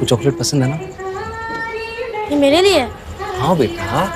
आपको चॉकलेट पसंद है ना? ये मेरे लिए है। हाँ बेटा।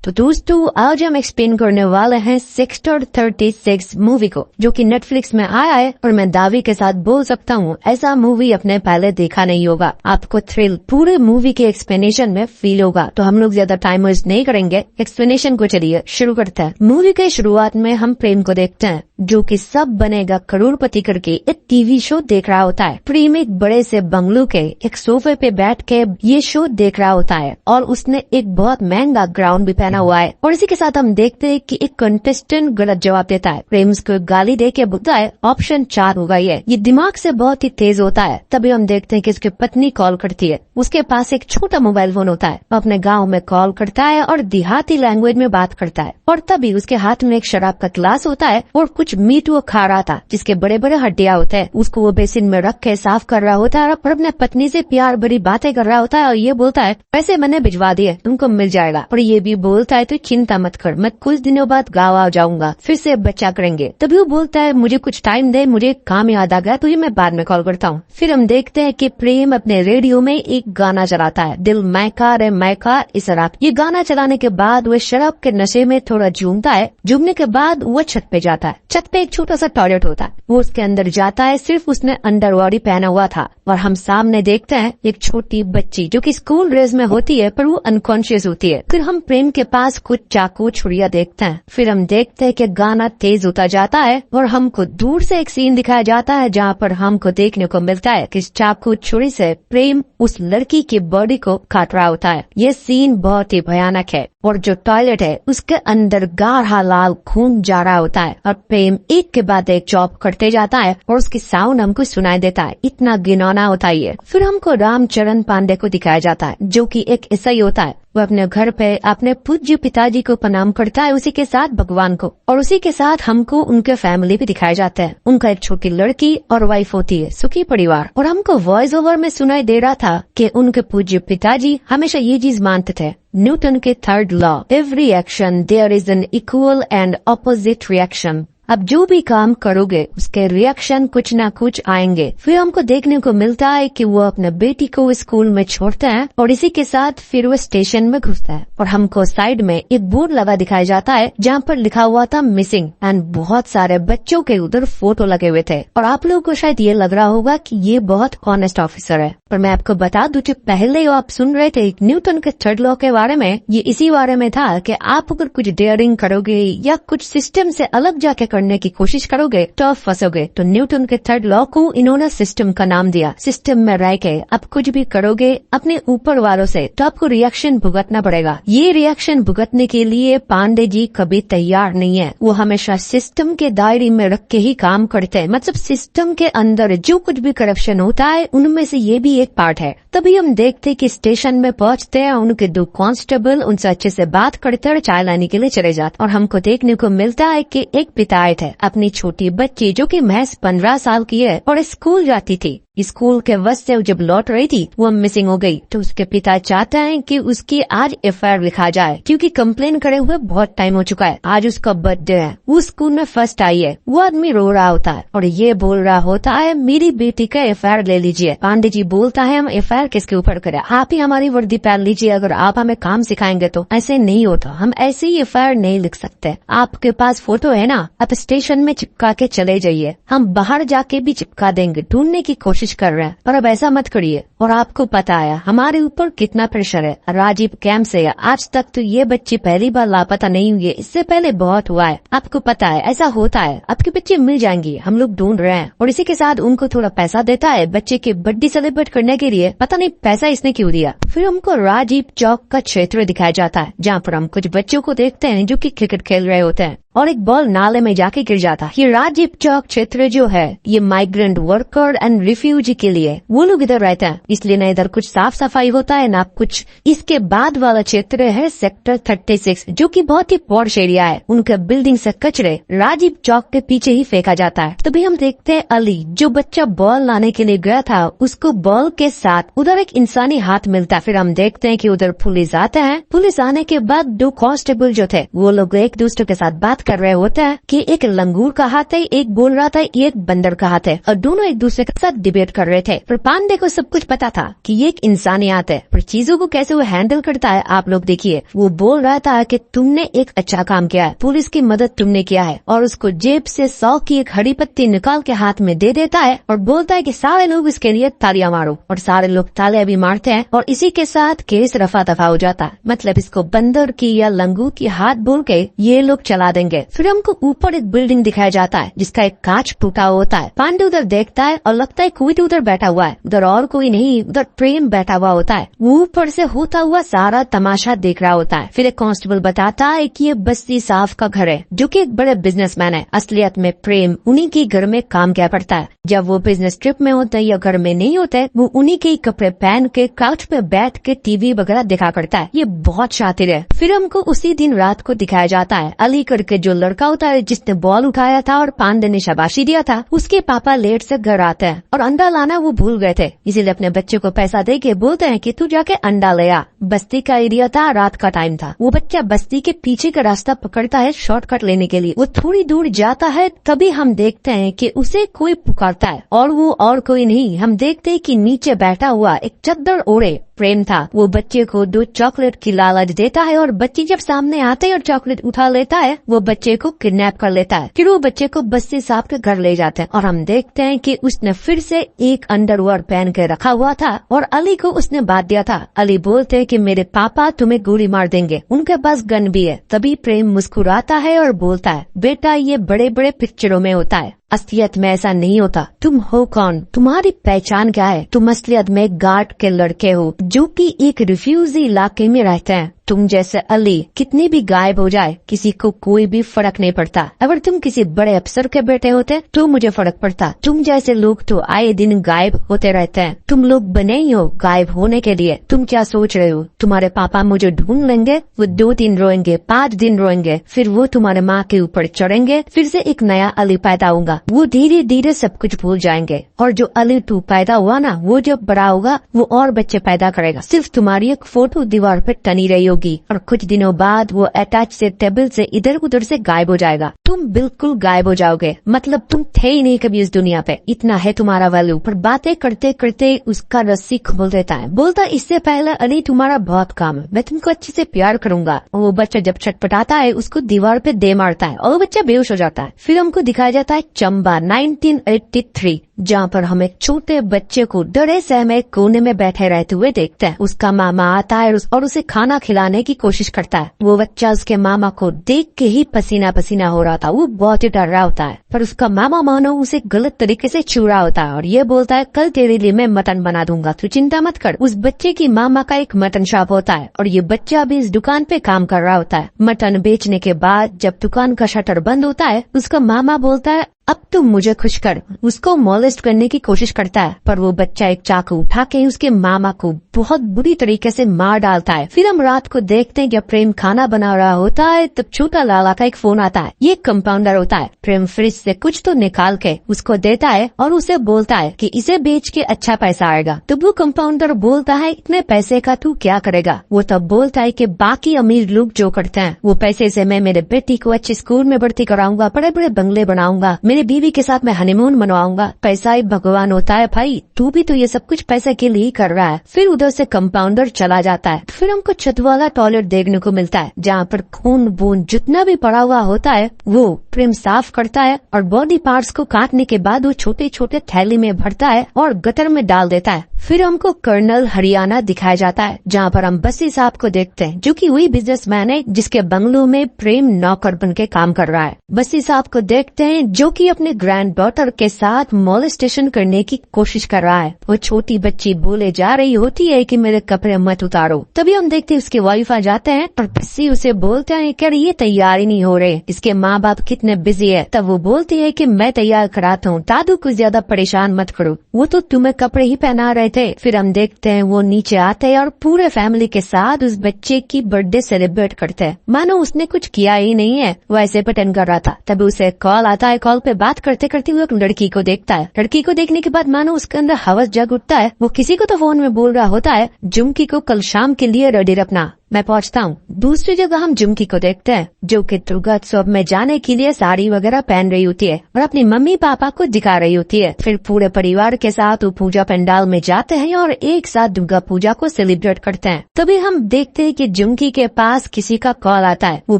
तो दोस्तों आज हम एक्सप्लेन करने वाले हैं सेक्टर 36 मूवी को, जो कि नेटफ्लिक्स में आया है और मैं दावे के साथ बोल सकता हूँ ऐसा मूवी अपने पहले देखा नहीं होगा। आपको थ्रिल पूरे मूवी के एक्सप्लेनेशन में फील होगा। तो हम लोग ज्यादा टाइम वेस्ट नहीं करेंगे, एक्सप्लेनेशन को चलिए शुरू करते हैं। मूवी के शुरुआत में हम प्रेम को देखते हैं, जो कि सब बनेगा करोड़पति करके एक टीवी शो देख रहा होता है। प्रेम एक बड़े से बंगलो के एक सोफे पे बैठ के ये शो देख रहा होता है और उसने एक बहुत महंगा ग्राउंड भी पहना हुआ है। और इसी के साथ हम देखते हैं कि एक कंटेस्टेंट गलत जवाब देता है। प्रेम उसको गाली दे के बोलता है ऑप्शन 4 होगा ये दिमाग से बहुत ही तेज होता है। तभी हम देखते हैं कि उसकी पत्नी कॉल करती है। उसके पास एक छोटा मोबाइल फोन होता है, वो अपने गाँव में कॉल करता है और देहाती लैंग्वेज में बात करता है। और तभी उसके हाथ में एक शराब का गिलास होता है और कुछ मीट वो खा रहा था जिसके बड़े बड़े हड्डियां होते हैं। उसको वो बेसिन में रख के साफ कर रहा होता है और अपने पत्नी से प्यार भरी बातें कर रहा होता है और ये बोलता है पैसे मैंने भिजवा दिए, तुमको मिल जाएगा। और ये भी बोलता है तो चिंता मत कर, मैं कुछ दिनों बाद गाँव आ जाऊंगा, फिर से बच्चा करेंगे। तभी वो बोलता है मुझे कुछ टाइम दे, मुझे काम याद आ गया, तुझे मैं बाद में कॉल करता हूँ। फिर हम देखते हैं कि प्रेम अपने रेडियो में एक गाना चलाता है, दिल महका रे महका इस शराब। ये गाना चलाने के बाद वो शराब के नशे में थोड़ा झूमता है। झूमने के बाद वो छत पे जाता है। छत पे एक छोटा सा टॉयलेट होता है, वो उसके अंदर जाता है। सिर्फ उसने अंडरवेयर पहना हुआ था और हम सामने देखते हैं एक छोटी बच्ची जो कि स्कूल ड्रेस में होती है पर वो अनकॉन्शियस होती है। फिर हम प्रेम के पास कुछ चाकू छुरिया देखते हैं। फिर हम देखते हैं कि गाना तेज होता जाता है और हमको दूर से एक सीन दिखाया जाता है जहाँ पर हमको देखने को मिलता है कि चाकू छुरी से प्रेम उस लड़की की बॉडी को काट रहा होता है। ये सीन बहुत ही भयानक है और जो टॉयलेट है उसके अंदर गाढ़ा लाल खून जा रहा होता है और प्रेम एक के बाद एक जॉब करते जाता है और उसकी साउंड हमको सुनाई देता है। इतना घिनौना होता है ये। फिर हमको रामचरण पांडे को दिखाया जाता है जो कि एक ईसाई होता है। वो अपने घर पे अपने पूज्य पिताजी को प्रणाम करता है, उसी के साथ भगवान को। और उसी के साथ हमको उनके फैमिली भी दिखाए जाते हैं। उनका एक छोटी लड़की और वाइफ होती है, सुखी परिवार। और हमको वॉइस ओवर में सुनाई दे रहा था कि उनके पूज्य पिताजी हमेशा ये चीज मानते थे, न्यूटन के third law, every action there is an equal and opposite reaction. अब जो भी काम करोगे उसके रिएक्शन कुछ ना कुछ आएंगे। फिर हमको देखने को मिलता है कि वो अपने बेटी को स्कूल में छोड़ते हैं और इसी के साथ फिर वो स्टेशन में घुसता है और हमको साइड में एक बोर्ड लगा दिखाया जाता है जहाँ पर लिखा हुआ था मिसिंग एंड बहुत सारे बच्चों के उधर फोटो लगे हुए थे। और आप लोगों को शायद ये लग रहा होगा कि ये बहुत ऑनेस्ट ऑफिसर है, पर मैं आपको बता दूं, जो पहले आप सुन रहे थे न्यूटन के थर्ड लॉ के बारे में, ये इसी बारे में था कि आप अगर कुछ डेयरिंग करोगे या कुछ सिस्टम से अलग जाके करने की कोशिश करोगे तो आप फंसोगे। तो न्यूटन के थर्ड लॉ को इन्होंने सिस्टम का नाम दिया। सिस्टम में रह के आप कुछ भी करोगे अपने ऊपर वालों से तो आपको रिएक्शन भुगतना पड़ेगा। ये रिएक्शन भुगतने के लिए पांडे जी कभी तैयार नहीं है। वो हमेशा सिस्टम के दायरे में रख के ही काम करते हैं। मतलब सिस्टम के अंदर जो कुछ भी करप्शन होता है उनमें से ये भी एक पार्ट है। तभी हम देखते कि स्टेशन में पहुंचते हैं, उनके 2 कांस्टेबल उनसे अच्छे से बात करते और चाय लाने के लिए चले जाते। और हमको देखने को मिलता है कि एक पिता आए थे, अपनी छोटी बच्ची जो कि महज 15 साल की है और स्कूल जाती थी। स्कूल के बस से जब लौट रही थी वो मिसिंग हो गई। तो उसके पिता चाहते हैं कि उसकी आज एफआईआर लिखा जाए क्योंकि कंप्लेन करे हुए बहुत टाइम हो चुका है। आज उसका बर्थडे है, वो स्कूल में फर्स्ट आई है। वो आदमी रो रहा होता है और ये बोल रहा होता है मेरी बेटी का एफआईआर ले लीजिए। पांडे जी बोलता है हम एफआईआर किसके ऊपर करें, आप ही हमारी वर्दी पहन लीजिए, अगर आप हमें काम सिखाएंगे तो। ऐसे नहीं होता, हम ऐसे ही एफआईआर नहीं लिख सकते। आपके पास फोटो है ना, आप स्टेशन में चिपका के चले जाइए, हम बाहर जाके भी चिपका देंगे, ढूंढने की कोशिश कर रहे हैं, पर अब ऐसा मत करिए। और आपको पता है हमारे ऊपर कितना प्रेशर है। राजीव कैंप से आज तक तो ये बच्ची पहली बार लापता नहीं हुई है, इससे पहले बहुत हुआ है। आपको पता है ऐसा होता है, आपके बच्चे मिल जाएंगी, हम लोग ढूंढ रहे हैं। और इसी के साथ उनको थोड़ा पैसा देता है बच्चे की बर्थडे सेलिब्रेट करने के लिए। पता नहीं पैसा इसने क्यों दिया। फिर हमको राजीव चौक का क्षेत्र दिखाया जाता है जहाँ पर हम कुछ बच्चों को देखते हैं जो कि क्रिकेट खेल रहे होते हैं और एक बॉल नाले में जाके गिर जाता है। ये राजीव चौक क्षेत्र जो है ये माइग्रेंट वर्कर एंड रिफ्यूजी के लिए, वो लोग इधर रहते हैं, इसलिए न इधर कुछ साफ सफाई होता है ना कुछ। इसके बाद वाला क्षेत्र है सेक्टर 36 जो कि बहुत ही पॉश एरिया है। उनके बिल्डिंग से कचरे राजीव चौक के पीछे ही फेंका जाता है। तभी हम देखते हैं अली जो बच्चा बॉल लाने के लिए गया था, उसको बॉल के साथ उधर एक इंसानी हाथ मिलता है। फिर हम देखते हैं कि उधर पुलिस आते हैं। पुलिस आने के बाद 2 कांस्टेबल जो थे वो लोग एक दूसरे के साथ बात कर रहे होते हैं कि एक लंगूर का हाथ है, एक बोल रहा था ये एक बंदर का हाथ है, और दोनों एक दूसरे के साथ डिबेट कर रहे थे। पर पांडे को सब कुछ पता था कि ये एक इंसानियत है, पर चीजों को कैसे वो हैंडल करता है आप लोग देखिए। वो बोल रहा था कि तुमने एक अच्छा काम किया है, पुलिस की मदद तुमने किया है, और उसको जेब से 100 की एक हरी पत्ती निकाल के हाथ में दे देता है और बोलता है कि सारे लोग इसके लिए तालियां मारो, और सारे लोग तालियां भी मारते हैं, और इसी के साथ केस रफा दफा हो जाता है। मतलब इसको बंदर की या लंगूर की हाथ बोल के ये लोग चला देंगे। फिर हमको ऊपर एक बिल्डिंग दिखाया जाता है जिसका एक कांच टूटा होता है। पांडे उधर देखता है और लगता है कोई तो उधर बैठा हुआ है, उधर और कोई नहीं, उधर प्रेम बैठा हुआ होता है। वो ऊपर से होता हुआ सारा तमाशा देख रहा होता है। फिर एक कांस्टेबल बताता है कि ये बस्ती साफ का घर है, जो कि एक बड़े बिजनेसमैन है। असलियत में प्रेम उन्हीं के घर में काम किया करता है। जब वो बिजनेस ट्रिप में होते हैं या घर में नहीं होते, वो उन्हीं के कपड़े पहन के काउच पे बैठ के टीवी वगैरह देखा करता है। ये बहुत शातिर है। फिर हमको उसी दिन रात को दिखाया जाता है अली करके जो लड़का होता है जिसने बॉल उठाया था और पांडे ने शाबाशी दिया था, उसके पापा लेट से घर आते हैं और अंडा लाना वो भूल गए थे, इसीलिए अपने बच्चे को पैसा दे के बोलते हैं कि तू जाके अंडा ले आ। बस्ती का एरिया था, रात का टाइम था। वो बच्चा बस्ती के पीछे का रास्ता पकड़ता है शॉर्टकट लेने के लिए। वो थोड़ी दूर जाता है, तभी हम देखते हैं कि उसे कोई पुकारता है, और वो और कोई नहीं, हम देखते हैं कि नीचे बैठा हुआ एक चद्दर ओढ़े प्रेम था। वो बच्चे को 2 चॉकलेट की लालच देता है, और बच्चे जब सामने आते हैं और चॉकलेट उठा लेता है, वो बच्चे को किडनैप कर लेता है। फिर वो बच्चे को बस्ती साहब के घर ले जाते हैं, और हम देखते हैं कि उसने फिर से एक अंडरवेयर पहन के रखा हुआ था, और अली को उसने बात दिया था। अली बोलते हैं कि मेरे पापा तुम्हें गोली मार देंगे, उनके पास गन भी है। तभी प्रेम मुस्कुराता है और बोलता है, बेटा ये बड़े बड़े पिक्चरों में होता है, असलियत में ऐसा नहीं होता। तुम हो कौन, तुम्हारी पहचान क्या है? तुम असलियत में गार्ड के लड़के हो जो कि एक रिफ्यूजी इलाके में रहते हैं। तुम जैसे अली कितनी भी गायब हो जाए किसी को कोई भी फर्क नहीं पड़ता। अगर तुम किसी बड़े अफसर के बेटे होते तो मुझे फर्क पड़ता। तुम जैसे लोग तो आए दिन गायब होते रहते हैं। तुम लोग बने ही हो गायब होने के लिए। तुम क्या सोच रहे हो तुम्हारे पापा मुझे ढूंढ लेंगे? वो 2 दिन रोएंगे, 5 दिन रोएंगे, फिर वो तुम्हारे माँ के ऊपर चढ़ेंगे, फिर से एक नया अली पैदा होगा। वो धीरे धीरे सब कुछ भूल जाएंगे, और जो अली 2 पैदा हुआ ना, वो जब बड़ा होगा वो और बच्चे पैदा करेगा। सिर्फ तुम्हारी एक फोटो दीवार पे टनी रही होगी, और कुछ दिनों बाद वो अटैच से टेबल से इधर उधर से गायब हो जाएगा। तुम बिल्कुल गायब हो जाओगे, मतलब तुम थे ही नहीं कभी इस दुनिया पे। इतना है तुम्हारा वैल्यू। पर बातें करते करते उसका रस्सी खोल देता है। बोलता इससे पहले अली तुम्हारा बहुत काम है, मैं तुमको अच्छे से प्यार करूंगा। और वो बच्चा जब छटपटाता है उसको दीवार पे दे मारता है, और वो बच्चा बेहोश हो जाता है। फिर हमको दिखाया जाता है चंबा 1983, जहाँ पर हम एक छोटे बच्चे को डरे सहमे कोने में बैठे रहते हुए देखते हैं। उसका मामा आता है और उसे खाना खिलाने की कोशिश करता है। वो बच्चा उसके मामा को देख के ही पसीना पसीना हो रहा था। वो बहुत ही डर रहा होता है, पर उसका मामा मानो उसे गलत तरीके से छू रहा होता है, और ये बोलता है कल तेरे लिए मैं मटन बना दूंगा, तू चिंता मत कर। उस बच्चे की मामा का एक मटन शॉप होता है, और ये बच्चा भी इस दुकान पे काम कर रहा होता है। मटन बेचने के बाद जब दुकान का शटर बंद होता है, उसका मामा बोलता है अब तुम मुझे खुश कर। उसको मॉलेस्ट करने की कोशिश करता है, पर वो बच्चा एक चाकू उठा के उसके मामा को बहुत बुरी तरीके से मार डालता है। फिर हम रात को देखते हैं जब प्रेम खाना बना रहा होता है, तब छोटा लाला का एक फोन आता है। ये कंपाउंडर होता है। प्रेम फ्रिज से कुछ तो निकाल के उसको देता है और उसे बोलता है कि इसे बेच के अच्छा पैसा आएगा। तब वो कंपाउंडर बोलता है इतने पैसे का तू क्या करेगा? वो तब बोलता है कि बाकी अमीर लोग जो करते हैं, वो पैसे से मैं मेरे बेटी को अच्छे स्कूल में भर्ती कराऊंगा, बड़े बड़े बंगले बनाऊंगा, मेरी बीवी के साथ मैं हनीमून मनवाऊंगा। पैसा ही भगवान होता है भाई, तू भी तो ये सब कुछ पैसे के लिए ही कर रहा है। फिर उधर से कंपाउंडर चला जाता है। फिर हमको छत वाला टॉयलेट देखने को मिलता है, जहाँ पर खून बूंद जितना भी पड़ा हुआ होता है वो प्रेम साफ करता है, और बॉडी पार्ट्स को काटने के बाद वो छोटे छोटे थैली में भरता है और गटर में डाल देता है। फिर हमको कर्नल हरियाणा दिखाया जाता है, जहाँ पर हम बस्सी साहब को देखते हैं, जो कि वही बिजनेसमैन है जिसके बंगलों में प्रेम नौकर बन के काम कर रहा है। बस्सी साहब को देखते हैं जो कि अपने ग्रैंड डॉटर के साथ मॉलेस्टेशन करने की कोशिश कर रहा है। वो छोटी बच्ची बोले जा रही होती है कि मेरे कपड़े मत उतारो। तभी हम देखते हैं उसके वाइफ आ जाते हैं, पर बस्सी उसे बोलते हैं कि ये तैयार ही नहीं हो रहे, इसके माँ बाप कितने बिजी है। तब वो बोलती है कि मैं तैयार कराता हूँ, दादू को ज्यादा परेशान मत करो, वो तो तुम्हें कपड़े ही पहना रहे थे। फिर हम देखते हैं वो नीचे आते हैं और पूरे फैमिली के साथ उस बच्चे की बर्थडे सेलिब्रेट करते हैं, मानो उसने कुछ किया ही नहीं है, वो ऐसे प्रिटेंड कर रहा था। तभी उसे कॉल आता है। कॉल पे बात करते करते वो एक लड़की को देखता है। लड़की को देखने के बाद मानो उसके अंदर हवस जग उठता है। वो किसी को तो फोन में बोल रहा होता है जुमकी को कल शाम के लिए रेडी रखना, मैं पहुंचता हूँ। दूसरी जगह हम जुमकी को देखते हैं जो कि दुर्गोत्सव में जाने के लिए साड़ी वगैरह पहन रही होती है और अपनी मम्मी पापा को दिखा रही होती है। फिर पूरे परिवार के साथ वो पूजा पंडाल में जाते हैं और एक साथ दुर्गा पूजा को सेलिब्रेट करते हैं। तभी हम देखते हैं कि जुमकी के पास किसी का कॉल आता है। वो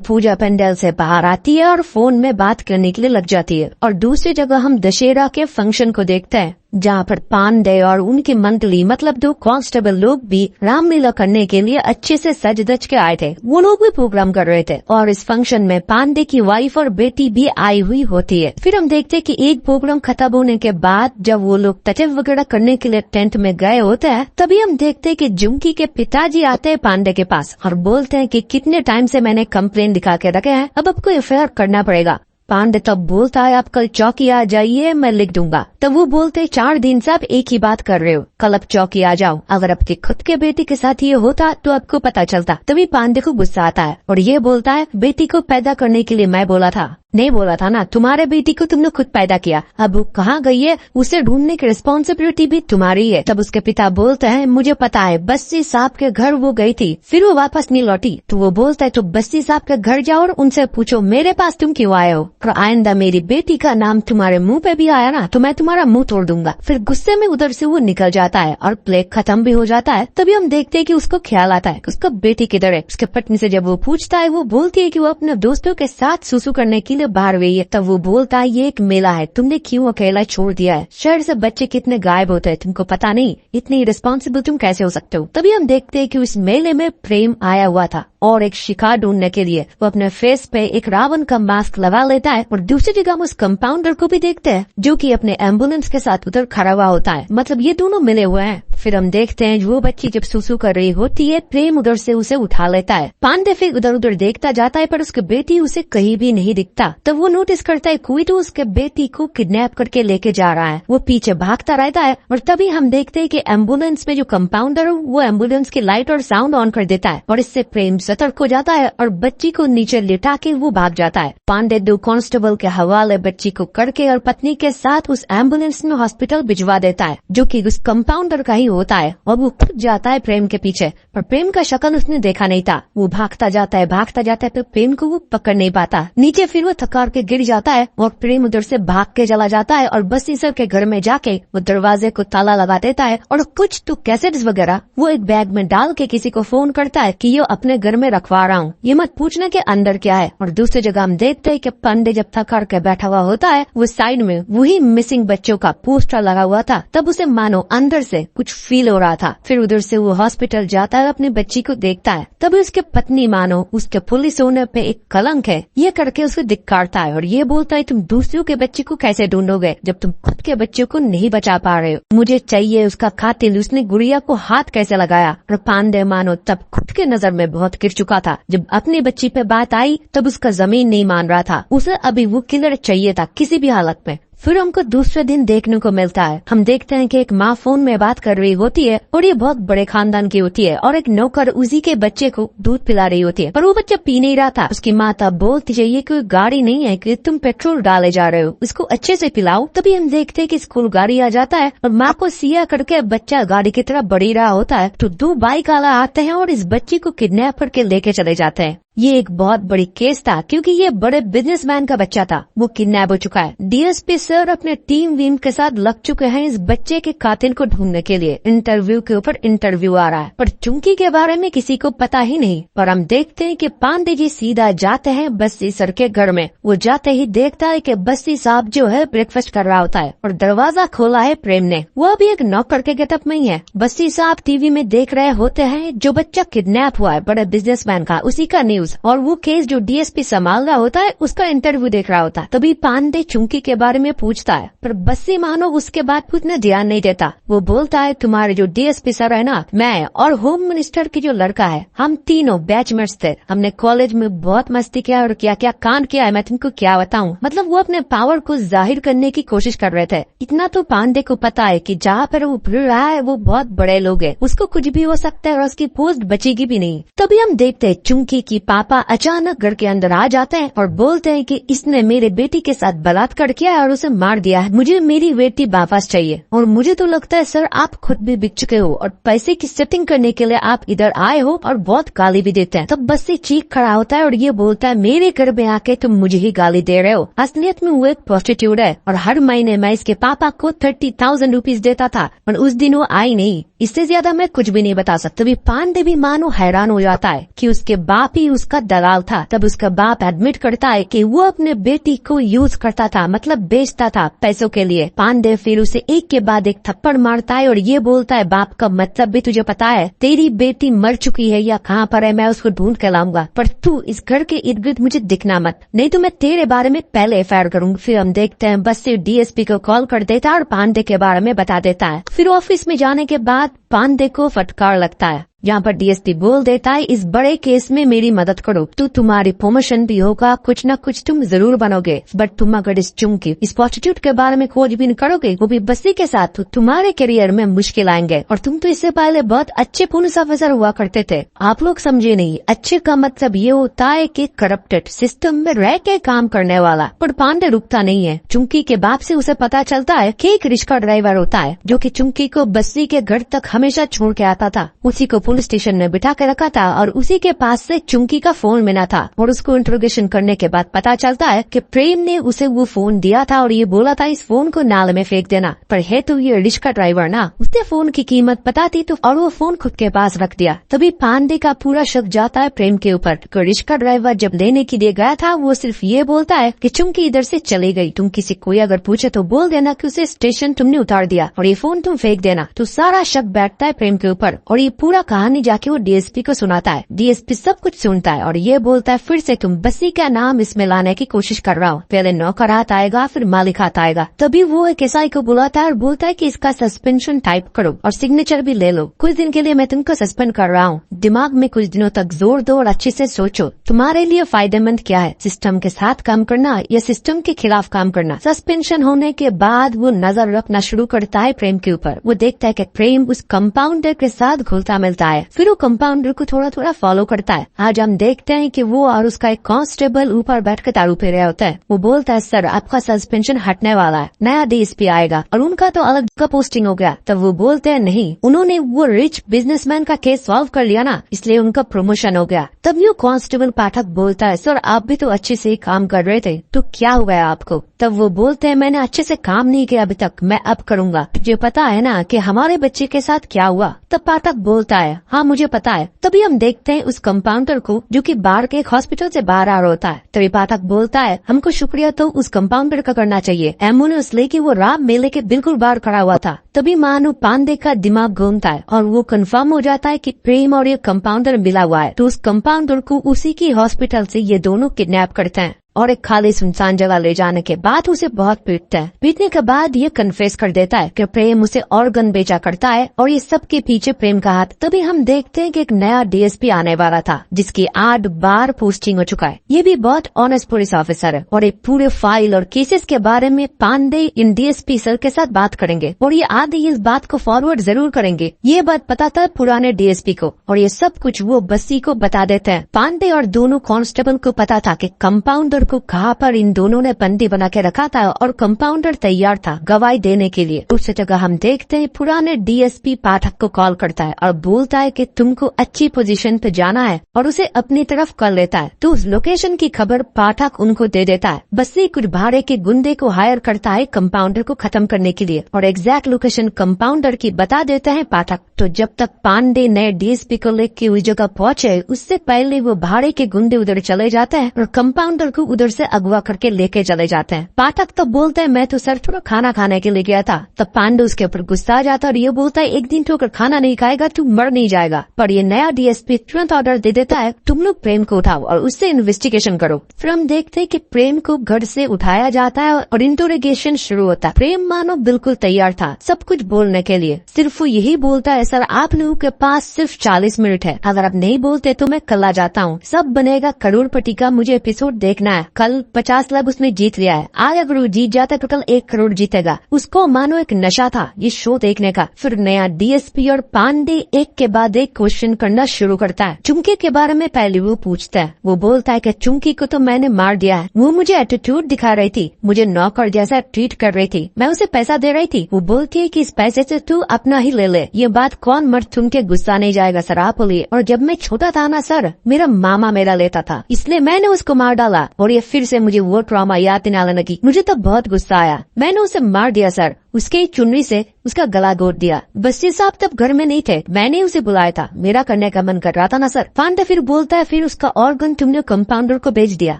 पूजा पंडाल से बाहर आती है और फोन में बात करने के लिए लग जाती है। और दूसरी जगह हम दशहरा के फंक्शन को देखते हैं जहाँ पर पांडे और उनकी मंडली मतलब 2 कांस्टेबल लोग भी रामलीला करने के लिए अच्छे से सज धज के आए थे। वो लोग भी प्रोग्राम कर रहे थे और इस फंक्शन में पांडे की वाइफ और बेटी भी आई हुई होती है। फिर हम देखते हैं कि एक प्रोग्राम खत्म होने के बाद जब वो लोग तजव वगैरह करने के लिए टेंट में गए होते हैं तभी हम देखते हैं कि जुमकी के पिताजी आते हैं पांडे के पास और बोलते हैं कि कितने टाइम से मैंने कंप्लेन दिखा के रखे हैं, अब आपको एफआईआर करना पड़ेगा। पांडे तब बोलता है आप कल चौकी आ जाइए, मैं लिख दूंगा। तब वो बोलते 4 दिन से आप एक ही बात कर रहे हो, कल आप चौकी आ जाओ। अगर आपके खुद के बेटी के साथ ये होता तो आपको पता चलता। तभी पांडे को गुस्सा आता है और ये बोलता है बेटी को पैदा करने के लिए मैं बोला था, नहीं बोला था ना, तुम्हारे बेटी को तुमने खुद पैदा किया, अब वो कहाँ गई है उसे ढूंढने की रिस्पॉन्सिबिलिटी भी तुम्हारी है। तब उसके पिता बोलते हैं मुझे पता है, बस्सी साहब के घर वो गई थी, फिर वो वापस नहीं लौटी। तो वो बोलता है तो बस्सी साहब के घर जाओ और उनसे पूछो मेरे पास तुम क्यों आए हो, और आइंदा मेरी बेटी का नाम तुम्हारे मुंह पे भी आया ना तो मैं तुम्हारा मुंह तोड़ दूंगा। फिर गुस्से में उधर से वो निकल जाता है और प्ले खत्म भी हो जाता है। तभी हम देखते हैं कि उसको ख्याल आता है उसका बेटी किधर है। उसके पत्नी से जब वो पूछता है वो बोलती है कि वो अपने दोस्तों के साथ सुसु करने के लिए बाहर गई है। तब वो बोलता है ये एक मेला है, तुमने क्यों अकेला छोड़ दिया है, शहर से बच्चे कितने गायब होते हैं तुमको पता नहीं, इतनी रिस्पॉन्सिबल तुम कैसे हो सकते हो। तभी हम देखते हैं कि उस मेले में प्रेम आया हुआ था और एक शिकार ढूंढने के लिए वो अपने फेस पे एक रावण का मास्क लगा लेता है। और दूसरी जगह हम उस कंपाउंडर को भी देखते हैं जो कि अपने एम्बुलेंस के साथ उधर खड़ा हुआ होता है, मतलब ये दोनों मिले हुए हैं। फिर हम देखते हैं वो बच्ची जब सुसु कर रही होती है प्रेम उधर से उसे उठा लेता है। पांडे फिर उधर उधर देखता जाता है पर उसकी बेटी उसे कहीं भी नहीं दिखता। तब वो नोटिस करता है कोई तो उसके बेटी को किडनैप करके लेके जा रहा है। वो पीछे भागता रहता है और तभी हम देखते हैं कि एम्बुलेंस में जो कंपाउंडर वो एम्बुलेंस की लाइट और साउंड ऑन कर देता है और इससे प्रेम सतर्क हो जाता है और बच्ची को नीचे लिटा के वो भाग जाता है। पांडे 2 कांस्टेबल के हवाले बच्ची को करके और पत्नी के साथ उस एम्बुलेंस में हॉस्पिटल भिजवा देता है जो कि उस कंपाउंडर का ही होता है। और वो खुद जाता है प्रेम के पीछे पर प्रेम का शक्ल उसने देखा नहीं था। वो भागता जाता है पर प्रेम को वो पकड़ नहीं पाता। नीचे फिर वो थकार के गिर जाता है और प्रेम उधर से भाग के चला जाता है और बस्सी सर के घर में जाके वो दरवाजे को ताला लगा देता है और कुछ तो कैसेट्स वगैरह वो एक बैग में डाल के किसी को फोन करता है कि ये अपने घर में रखवा रहा हूँ, ये मत पूछना के अंदर क्या है। और दूसरी जगह हम देखते हैं कि पांडे जब थकार के बैठा हुआ होता है वो साइड में वही मिसिंग बच्चों का पोस्टर लगा हुआ था। तब उसे मानो अंदर से कुछ फील हो रहा था। फिर उधर से वो हॉस्पिटल जाता है अपनी बच्ची को देखता है। तब उसके पत्नी मानो उसके पुलिस होने पे एक कलंक है ये करके उसे धिक्कारता है और ये बोलता है तुम दूसरों के बच्चे को कैसे ढूंढोगे जब तुम खुद के बच्चों को नहीं बचा पा रहे हो, मुझे चाहिए उसका कातिल, उसने गुड़िया को हाथ कैसे लगाया। और पांडे मानो तब खुद के नजर में बहुत गिर चुका था। जब अपनी बच्ची पे बात आई तब उसका जमीन नहीं मान रहा था, उसे अभी वो किलर चाहिए था किसी भी हालत में। फिर हमको दूसरे दिन देखने को मिलता है, हम देखते हैं कि एक माँ फोन में बात कर रही होती है और ये बहुत बड़े खानदान की होती है और एक नौकर उसी के बच्चे को दूध पिला रही होती है पर वो बच्चा पी नहीं रहा था। उसकी माँ तब बोलती है ये कोई गाड़ी नहीं है कि तुम पेट्रोल डाले जा रहे हो, इसको अच्छे से पिलाओ। तभी हम देखते हैं कि स्कूल गाड़ी आ जाता है और माँ को सिया करके बच्चा गाड़ी की तरफ बढ़ी रहा होता है तो 2 बाइक वाला आते हैं और इस बच्ची को किडनैप करके लेके चले जाते हैं। ये एक बहुत बड़ी केस था क्योंकि ये बड़े बिजनेसमैन का बच्चा था, वो किडनैप हो चुका है। डीएसपी सर अपने टीम वीम के साथ लग चुके हैं इस बच्चे के कातिल को ढूंढने के लिए। इंटरव्यू के ऊपर इंटरव्यू आ रहा है पर चुंकी के बारे में किसी को पता ही नहीं। पर हम देखते हैं कि पांडे जी सीधा जाते हैं बस्सी सर के घर में। वो जाते ही देखता है कि बस्सी साहब जो है ब्रेकफास्ट कर रहा होता है और दरवाजा खोला है प्रेम ने। वो अभी एक नौकर के गेटअप में ही है। बस्सी साहब टीवी में देख रहे होते हैं जो बच्चा किडनैप हुआ है बड़े बिजनेसमैन का, उसी का न्यूज और वो केस जो डीएसपी संभाल रहा होता है उसका इंटरव्यू देख रहा होता है। तभी पांडे चुंकी के बारे में पूछता है पर बस्सी मानो उसके बाद उतना ध्यान नहीं देता। वो बोलता है तुम्हारे जो डीएसपी सर है ना, मैं और होम मिनिस्टर की जो लड़का है, हम तीनों बैचमेट्स थे, हमने कॉलेज में बहुत मस्ती किया और क्या क्या कांड किया है मैं तुमको क्या बताऊं। मतलब वो अपने पावर को जाहिर करने की कोशिश कर रहे थे। इतना तो पांडे को पता है कि जहाँ पर वो फिर रहा है वो बहुत बड़े लोग है, उसको कुछ भी हो सकता है और उसकी पोस्ट बचेगी भी नहीं। तभी हम देखते हैं चुंकी की पापा अचानक घर के अंदर आ जाते हैं और बोलते हैं कि इसने मेरे बेटी के साथ बलात्कार किया है और उसे मार दिया है, मुझे मेरी बेटी वापस चाहिए। और मुझे तो लगता है सर आप खुद भी बिक चुके हो और पैसे की सेटिंग करने के लिए आप इधर आए हो और बहुत गाली भी देते हैं। तब बस्सी चीख खड़ा होता है और ये बोलता है मेरे घर में आके तुम मुझे ही गाली दे रहे हो, असलियत में वो एक प्रोस्टिट्यूट है और हर महीने मैं इसके पापा को 30,000 रुपीज देता था और उस दिन वो आई नहीं, इससे ज्यादा मैं कुछ भी नहीं बता सकता। तभी पांडे भी मानो हैरान हो जाता है कि उसके बाप ही उसका दलाल था। तब उसका बाप एडमिट करता है कि वो अपने बेटी को यूज करता था, मतलब बेचता था पैसों के लिए। पांडे फिर उसे एक के बाद एक थप्पड़ मारता है और ये बोलता है बाप का मतलब भी तुझे पता है, तेरी बेटी मर चुकी है या कहाँ पर है, मैं उसको ढूंढ के लाऊंगा, पर तू इस घर के इर्द गिर्द मुझे दिखना मत, नहीं तो मैं तेरे बारे में पहले एफआईआर करूंगी। फिर हम देखते हैं बस से डीएसपी को कॉल कर देता है और पांडे के बारे में बता देता है। फिर ऑफिस में जाने के बाद पांडे को फटकार लगता है, यहाँ पर डीएसपी बोल देता है इस बड़े केस में मेरी मदद करो, तो तुम्हारी प्रमोशन भी होगा, कुछ न कुछ तुम जरूर बनोगे, बट तुम अगर इस चुमकी इस प्रोस्टिट्यूट के बारे में खोजबीन करोगे वो भी बस्सी के साथ, तो तुम्हारे करियर में मुश्किल आएंगे। और तुम तो इससे पहले बहुत अच्छे पुलिस ऑफिसर हुआ करते थे। आप लोग समझे नहीं, अच्छे का मतलब ये होता है कि करप्टेड सिस्टम में रह के काम करने वाला। पर पांडे रुकता नहीं है। चुमकी के बाप से उसे पता चलता है कि एक रिक्शा ड्राइवर होता है जो कि चुमकी को बस्सी के घर तक हमेशा छोड़ के आता था, उसी को पुलिस स्टेशन में बिठा के रखा था और उसी के पास से चुमकी का फोन मिला था। और उसको इंट्रोगेशन करने के बाद पता चलता है कि प्रेम ने उसे वो फोन दिया था और ये बोला था इस फोन को नाले में फेंक देना, पर है तो ये रिक्शा ड्राइवर ना, उसने फोन की कीमत पता थी तो और वो फोन खुद के पास रख दिया। तभी पांडे का पूरा शक जाता है प्रेम के ऊपर। रिक्शा ड्राइवर जब लेने के लिए गया था वो सिर्फ ये बोलता है कि चुमकी इधर से चली गई, तुम किसी कोई अगर पूछे तो बोल देना कि उसे स्टेशन तुमने उतार दिया और ये फोन तुम फेंक देना। तो सारा शक बैठता है प्रेम के ऊपर और ये पूरा कहानी जाके वो डीएसपी को सुनाता है। डीएसपी सब कुछ सुनता है और ये बोलता है फिर से तुम बस्सी का नाम इसमें लाने की कोशिश कर रहा हो, पहले नौकर हाथ आएगा फिर मालिक हाथ आएगा। तभी वो एक एसआई को बुलाता है और बोलता है कि इसका सस्पेंशन टाइप करो और सिग्नेचर भी ले लो, कुछ दिन के लिए मैं तुमको सस्पेंड कर रहा हूँ, दिमाग में कुछ दिनों तक जोर दो और अच्छे से सोचो तुम्हारे लिए फायदेमंद क्या है, सिस्टम के साथ काम करना या सिस्टम के खिलाफ काम करना। सस्पेंशन होने के बाद वो नजर रखना शुरू करता है प्रेम के ऊपर। वो देखता है कि प्रेम उस कंपाउंडर के साथ घुलता मिलता है, फिर वो कंपाउंडर को थोड़ा थोड़ा फॉलो करता है। आज हम देखते हैं कि वो और उसका एक कांस्टेबल ऊपर बैठकर दारू पी रहा होता है। वो बोलता है सर आपका सस्पेंशन हटने वाला है, नया डीएसपी आएगा और उनका तो अलग का पोस्टिंग हो गया। तब वो बोलते हैं नहीं, उन्होंने वो रिच बिजनेसमैन का केस सॉल्व कर लिया ना, इसलिए उनका प्रमोशन हो गया। तब वो कांस्टेबल पाठक बोलता है सर आप भी तो अच्छे से काम कर रहे थे, तो क्या हुआ है आपको? तब वो बोलते हैं मैंने अच्छे से काम नहीं किया अभी तक, मैं अब करूंगा, तुझे पता है ना कि हमारे बच्चे के साथ क्या हुआ? तब पाठक बोलता है हाँ मुझे पता है। तभी हम देखते हैं उस कंपाउंडर को जो कि बाहर के एक हॉस्पिटल से बाहर आ रहा होता है। तभी पाठक बोलता है हमको शुक्रिया तो उस कंपाउंडर का करना चाहिए, एम्बुलेंस लेके वो राम मेले के बिल्कुल बाहर खड़ा हुआ था। तभी मानो पांडे का दिमाग घूमता है और वो कंफर्म हो जाता है कि प्रेम और ये कंपाउंडर मिला हुआ है। तो उस कंपाउंडर को उसी की हॉस्पिटल से ये दोनों किडनैप करते हैं और एक खाली सुनसान जगह ले जाने के बाद उसे बहुत पीटते हैं। पीटने के बाद ये कन्फेस कर देता है कि प्रेम उसे ऑर्गन बेचा करता है और ये सब के पीछे प्रेम का हाथ। तभी हम देखते हैं कि एक नया डीएसपी आने वाला था जिसकी 8 बार पोस्टिंग हो चुका है। ये भी बहुत ऑनेस्ट पुलिस ऑफिसर है और एक पूरे फाइल और केसेस के बारे में पांडे इन डीएसपी सर के साथ बात करेंगे और ये आधे इस बात को फॉरवर्ड जरूर करेंगे। ये बात पता था पुराने डीएसपी को और ये सब कुछ वो बस्सी को बता देते हैं। पांडे और दोनों कांस्टेबल को पता था कि कंपाउंडर को कहाँ पर इन दोनों ने बंदी बना के रखा था और कंपाउंडर तैयार था गवाही देने के लिए। उस जगह हम देखते हैं पुराने डीएसपी पाठक को कॉल करता है और बोलता है कि तुमको अच्छी पोजीशन पे जाना है और उसे अपनी तरफ कर लेता है। तो उस लोकेशन की खबर पाठक उनको दे देता है। बस्सी कुछ भाड़े के गुंडे को हायर करता है कंपाउंडर को खत्म करने के लिए और एग्जैक्ट लोकेशन कंपाउंडर की बता देते हैं पाठक। तो जब तक पांडे नए डीएसपी को लेके उस जगह पहुंचे उससे पहले वो भाड़े के गुंडे उधर चले जाते हैं और कंपाउंडर को उधर से अगवा करके लेके चले जाते हैं। पाठक तो बोलते हैं मैं तो सर थोड़ा खाना खाने के लिए गया था। तब पांडे उसके ऊपर गुस्सा आ जाता है और ये बोलता है एक दिन तो अगर खाना नहीं खाएगा तू मर नहीं जाएगा। पर ये नया डीएसपी तुरंत ऑर्डर दे देता है तुम लोग प्रेम को उठाओ और उससे इन्वेस्टिगेशन करो। फिर हम देखते हैं कि प्रेम को घर से उठाया जाता है और इंटरोगेशन शुरू होता है। प्रेम मानो बिल्कुल तैयार था सब कुछ बोलने के लिए, सिर्फ वो यही बोलता है सर आप लोगों के पास सिर्फ 40 मिनट है, अगर आप नहीं बोलते तो मैं कल आ जाता हूँ, सब बनेगा करोड़पति का, मुझे एपिसोड देखना है। कल 50 लाख उसने जीत लिया है, आज अगर वो जीत जाता तो कल 1 करोड़ जीतेगा। उसको मानो एक नशा था ये शो देखने का। फिर नया डीएसपी और पांडे एक के बाद एक क्वेश्चन करना शुरू करता है। चुमकी के बारे में पहले वो पूछता है, वो बोलता है कि चुमकी को तो मैंने मार दिया है, वो मुझे एटीट्यूड दिखा रही थी, मुझे नौकर जैसा ट्रीट कर रही थी, मैं उसे पैसा दे रही थी। वो बोलती है कि इस पैसे से तू अपना ही ले ले। ये बात कौन मर्द सुन के गुस्सा नहीं जाएगा सर, आप बोलिए। और जब मैं छोटा था ना सर, मेरा मामा मेरा लेता था, इसलिए मैंने उसको मार डाला। और ये फिर से मुझे वो ट्रॉमा याद दिलाने लगी। मुझे तो बहुत गुस्सा आया, मैंने उसे मार दिया सर। उसके चुन्नी से उसका गला घोट दिया। बस्सी साहब तब घर में नहीं थे, मैंने उसे बुलाया था, मेरा करने का मन कर रहा था ना सर। पांडे फिर बोलता है, फिर उसका ऑर्गन तुमने कंपाउंडर को बेच दिया।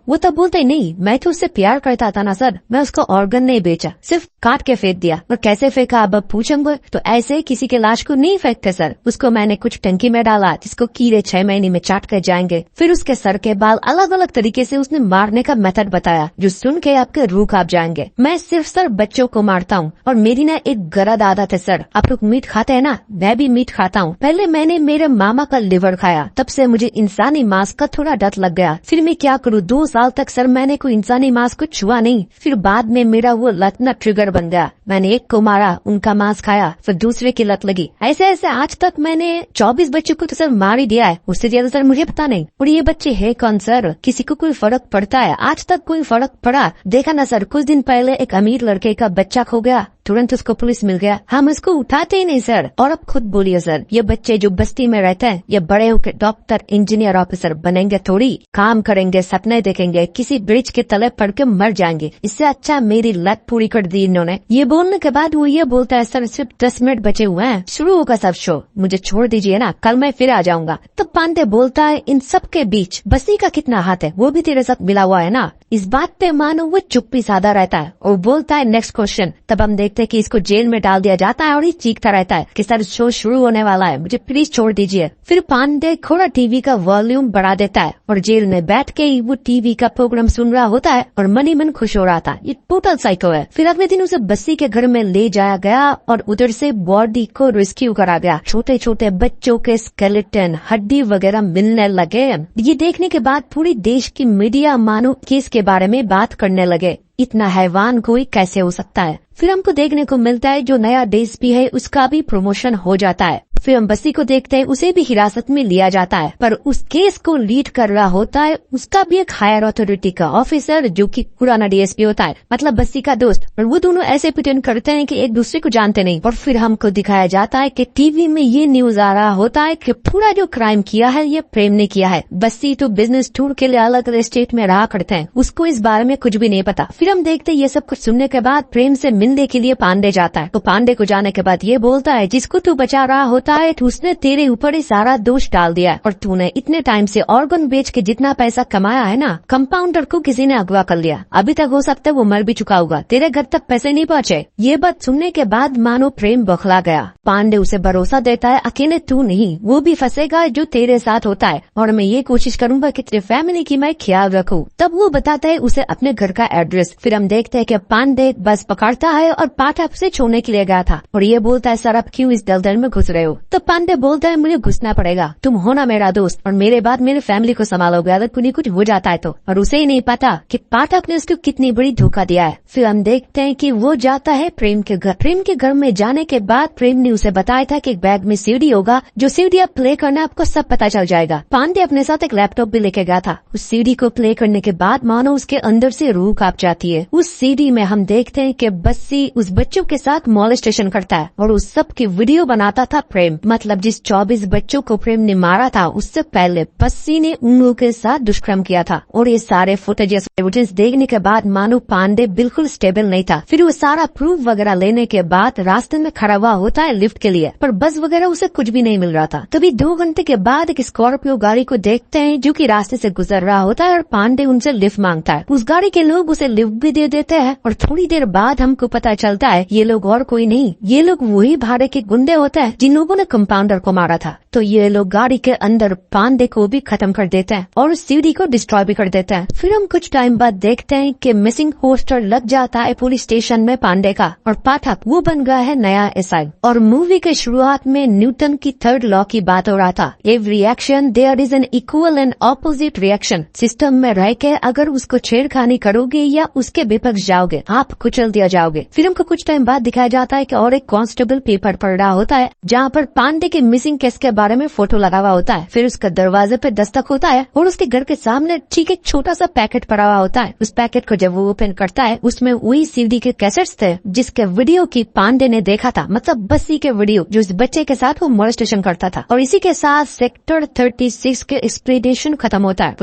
वो तब बोलता है, नहीं मैं तो उससे प्यार करता था ना सर, मैं उसका ऑर्गन नहीं बेचा, सिर्फ काट के फेंक दिया। और कैसे फेंका अब पूछेंगे तो ऐसे किसी के लाश को नहीं फेंकते सर, उसको मैंने कुछ टंकी में डाला जिसको कीड़े 6 महीने में चाट कर जाएंगे। फिर उसके सर के बाल अलग अलग तरीके से उसने मारने का मेथड बताया जो सुन के आपके रूह कांप जाएंगे। मैं सिर्फ सर बच्चों को मारता हूँ और मेरी ना एक गलत आदत है सर। आप लोग मीट खाते हैं ना, मैं भी मीट खाता हूँ। पहले मैंने मेरे मामा का लिवर खाया, तब से मुझे इंसानी मांस का थोड़ा डर लग गया। फिर मैं क्या करूँ, 2 साल तक सर मैंने कोई इंसानी मांस को छुआ नहीं। फिर बाद में मेरा वो लत ना ट्रिगर बन गया, मैंने एक को मारा, उनका मांस खाया, फिर दूसरे की लत लगी। ऐसे ऐसे आज तक मैंने 24 बच्चों को तो सर मार ही दिया है, उससे ज्यादा सर मुझे पता नहीं। और ये बच्चे है कौन सर, किसी को कोई फर्क पड़ता है? आज तक कोई फर्क पड़ा? देखा ना सर, कुछ दिन पहले एक अमीर लड़के का बच्चा खो गया, तुरंत उसको पुलिस मिल गया, हम उसको उठाते ही नहीं सर। और अब खुद बोलिए सर, ये बच्चे जो बस्ती में रहते हैं ये बड़े होकर डॉक्टर इंजीनियर ऑफिसर बनेंगे थोड़ी, काम करेंगे, सपने देखेंगे, किसी ब्रिज के तले पड़ के मर जाएंगे। इससे अच्छा मेरी लत पूरी कर दी इन्होंने। ये बोलने के बाद वो ये बोलता है, सर सिर्फ 10 मिनट बचे हुए हैं, शुरू होगा सब शो, मुझे छोड़ दीजिए ना, कल मैं फिर आ जाऊंगा। तब पांडे बोलता है, इन सब के बीच बस्ती का कितना हाथ है, वो भी तेरे साथ मिला हुआ है ना। इस बात पे मानो वो चुप्पी साधा रहता है और बोलता है नेक्स्ट क्वेश्चन। तब हम देखते हैं कि इसको जेल में डाल दिया जाता है और ये चीखता रहता है कि सर शो शुरू होने वाला है, मुझे प्लीज छोड़ दीजिए। फिर पांडे थोड़ा टीवी का वॉल्यूम बढ़ा देता है और जेल में बैठ के ही वो टीवी का प्रोग्राम सुन रहा होता है और मन ही मन खुश हो रहा था। ये टोटल साइको है। फिर अगले दिन उसे बस्सी के घर में ले जाया गया और उधर से बॉडी को रेस्क्यू करा गया। छोटे छोटे बच्चों के स्केलेटन, हड्डी वगैरह मिलने लगे। ये देखने के बाद पूरी देश की मीडिया मानो केस के बारे में बात करने लगे, इतना हैवान कोई कैसे हो सकता है। फिर हमको देखने को मिलता है जो नया डीएसपी है उसका भी प्रमोशन हो जाता है। फिर हम बस्सी को देखते हैं, उसे भी हिरासत में लिया जाता है, पर उस केस को लीड कर रहा होता है उसका भी एक हायर अथॉरिटी का ऑफिसर जो कि पुराना डीएसपी होता है, मतलब बस्सी का दोस्त। और वो दोनों ऐसे प्रिटेंड करते हैं कि एक दूसरे को जानते नहीं। और फिर हमको दिखाया जाता है कि टीवी में ये न्यूज आ रहा होता है कि पूरा जो क्राइम किया है ये प्रेम ने किया है। बस्सी तो बिजनेस टूर के लिए अलग अलग स्टेट में रहा करते हैं, उसको इस बारे में कुछ भी नहीं पता। फिर हम देखते हैं ये सब कुछ सुनने के बाद प्रेम से मिलने के लिए पांडे जाता है। तो पांडे को जाने के बाद ये बोलता है, जिसको तू बचा रहा होता है तो उसने तेरे ऊपर ही सारा दोष डाल दिया और तूने इतने टाइम से ऑर्गन बेच के जितना पैसा कमाया है ना, कंपाउंडर को किसी ने अगवा कर लिया, अभी तक हो सकता है वो मर भी चुका होगा, तेरे घर तक पैसे नहीं पहुँचे। ये बात सुनने के बाद मानो प्रेम बौखला गया। पांडे उसे भरोसा देता है, अकेले तू नहीं, वो भी फंसेगा जो तेरे साथ होता है, और मैं ये कोशिश करूंगा कि तेरे फैमिली की मैं ख्याल रखूं। तब वो बताता है उसे अपने घर का एड्रेस। फिर हम देखते हैं कि पांडे बस पकड़ता है और पाठक से छोड़ने के लिए गया था और ये बोलता है, सर आप क्यों इस दलदल में घुस रहे हो? तो पांडे बोलता है, मुझे घुसना पड़ेगा, तुम हो ना मेरा दोस्त और मेरे बाद मेरे फैमिली को संभालोगे अगर कुछ हो जाता है तो। और उसे ही नहीं पता कि पाठक ने उसको कितनी बड़ी धोखा दिया है। फिर हम देखते हैं कि वो जाता है प्रेम के घर। प्रेम के घर में जाने के बाद प्रेम ने उसे बताया था कि एक बैग में सीडी होगा, जो सीडी आप प्ले करना आपको सब पता चल जाएगा। पांडे अपने साथ एक लैपटॉप भी लेके गया था। उस सीडी को प्ले करने के बाद मानो उसके अंदर से रूह कांप जाती है। उस सीडी में हम देखते हैं कि बस्सी उस बच्चों के साथ मॉलेस्टेशन करता है और उस सब की वीडियो बनाता था प्रेम। मतलब जिस 24 बच्चों को प्रेम ने मारा था उससे पहले बस्सी ने उन लोगों के साथ दुष्कर्म किया था। और ये सारे फुटेजेस एविडेंस देखने के बाद मानो पांडे बिल्कुल स्टेबल नहीं था। फिर वो सारा प्रूफ वगैरह लेने के बाद रास्ते में खड़ा हुआ होता है लिफ्ट के लिए, पर बस वगैरह उसे कुछ भी नहीं मिल रहा था। तभी 2 घंटे के बाद एक स्कॉर्पियो गाड़ी को देखते हैं जो कि रास्ते से गुजर रहा होता है और पांडे उनसे लिफ्ट मांगता है। उस गाड़ी के लोग उसे लिफ्ट भी दे देते हैं और थोड़ी देर बाद हमको पता चलता है ये लोग और कोई नहीं, ये लोग वही भाड़े के गुंडे होते हैं जिन लोगों ने कंपाउंडर को मारा था। तो ये लोग गाड़ी के अंदर पांडे को भी खत्म कर देते हैं और उस सीडी को डिस्ट्रॉय भी कर देते हैं। फिर हम कुछ टाइम बाद देखते हैं कि मिसिंग पोस्टर लग जाता है पुलिस स्टेशन में पांडे का, और पाठक वो बन गया है नया एसआई। और मूवी के शुरुआत में न्यूटन की थर्ड लॉ की बात हो रहा था, every action there is an equal and opposite reaction. System में रह के अगर उसको छेड़खानी करोगे या उसके विपक्ष जाओगे, आप कुचल दिया जाओगे। फिल्म को कुछ टाइम बाद दिखाया जाता है कि और एक कांस्टेबल पेपर पढ़ रहा होता है जहाँ पर पांडे के मिसिंग केस के बारे में फोटो लगा हुआ होता है। फिर उसका दरवाजे पे दस्तक होता है और उसके घर के सामने ठीक एक छोटा सा पैकेट पड़ा हुआ होता है। उस पैकेट को जब वो ओपन करता है उसमें वही सीडी के कैसेट्स थे जिसके वीडियो की पांडे ने देखा था, मतलब बस्सी के वीडियो जो इस बच्चे के साथ वो मोलेस्टेशन करता था। और इसी के साथ सेक्टर 36 के एक्सप्लोइटेशन खत्म होता है।